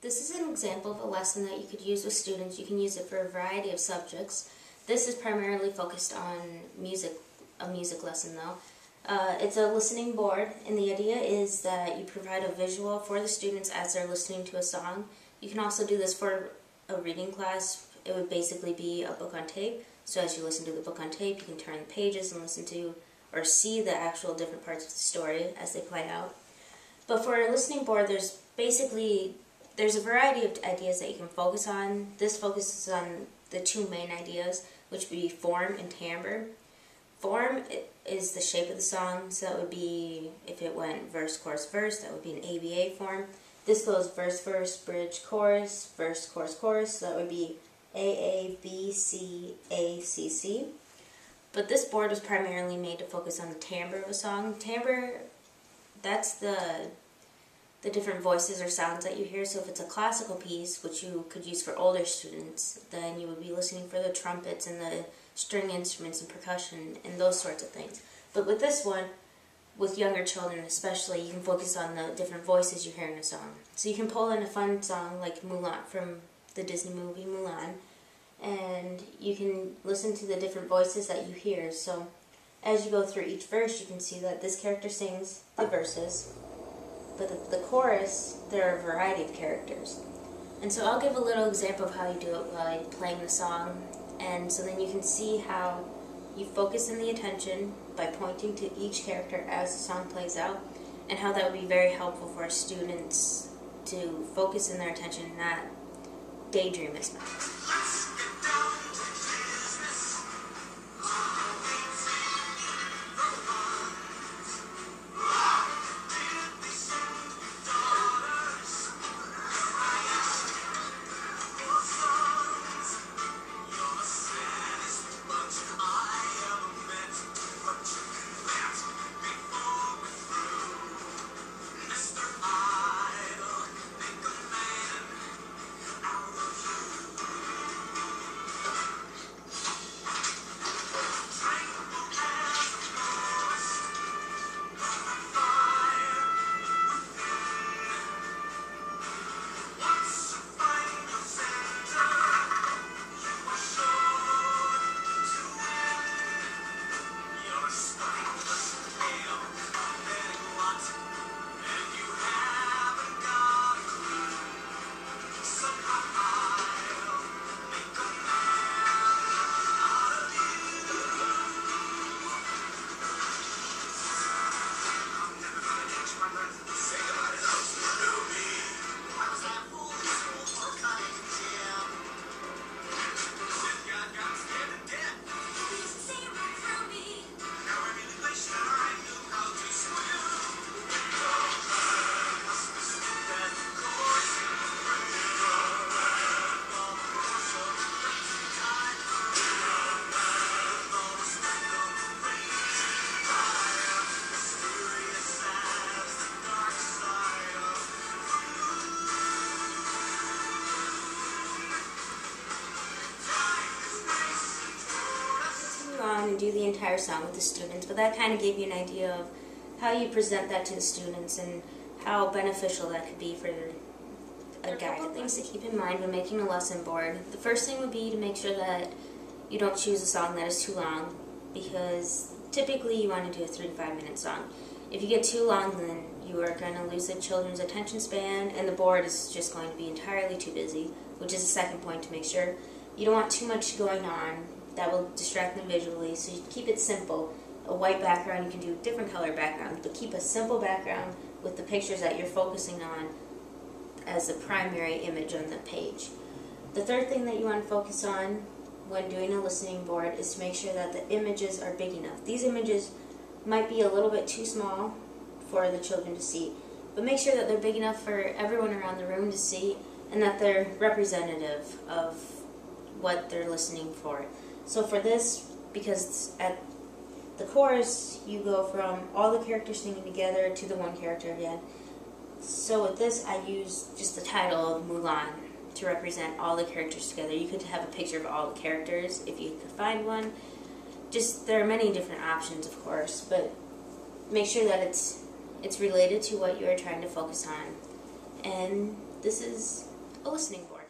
This is an example of a lesson that you could use with students. You can use it for a variety of subjects. This is primarily focused on music, a music lesson though. It's a listening board, and the idea is that you provide a visual for the students as they're listening to a song. You can also do this for a reading class. It would basically be a book on tape. So as you listen to the book on tape, you can turn the pages and listen to or see the actual different parts of the story as they play out. But for a listening board, there's a variety of ideas that you can focus on. This focuses on the two main ideas, which would be form and timbre. Form is the shape of the song, so that would be, if it went verse, chorus, verse, that would be an ABA form. This goes verse, verse, bridge, chorus, verse, chorus, chorus, so that would be AA, B, C, A, C, C. But this board was primarily made to focus on the timbre of a song. Timbre, that's the different voices or sounds that you hear. So if it's a classical piece, which you could use for older students, then you would be listening for the trumpets and the string instruments and percussion and those sorts of things. But with this one, with younger children especially, you can focus on the different voices you hear in a song. So you can pull in a fun song like Mulan from the Disney movie Mulan, and you can listen to the different voices that you hear. So as you go through each verse, you can see that this character sings the verses, but the chorus, there are a variety of characters. And so I'll give a little example of how you do it by playing the song, and so then you can see how you focus in the attention by pointing to each character as the song plays out, and how that would be very helpful for students to focus in their attention and not daydream as much. And do the entire song with the students, but that kind of gave you an idea of how you present that to the students and how beneficial that could be for a guide. Things to keep in mind when making a lesson board. The first thing would be to make sure that you don't choose a song that is too long, because typically you want to do a 3 to 5 minute song. If you get too long, then you are going to lose the children's attention span, and the board is just going to be entirely too busy, which is the second point to make sure. You don't want too much going on that will distract them visually, so you keep it simple. A white background, you can do different color backgrounds, but keep a simple background with the pictures that you're focusing on as the primary image on the page. The third thing that you want to focus on when doing a listening board is to make sure that the images are big enough. These images might be a little bit too small for the children to see, but make sure that they're big enough for everyone around the room to see, and that they're representative of what they're listening for. So for this, because at the chorus you go from all the characters singing together to the one character again. So with this I use just the title of Mulan to represent all the characters together. You could have a picture of all the characters if you could find one. Just, there are many different options of course, but make sure that it's related to what you're trying to focus on. And this is a listening board.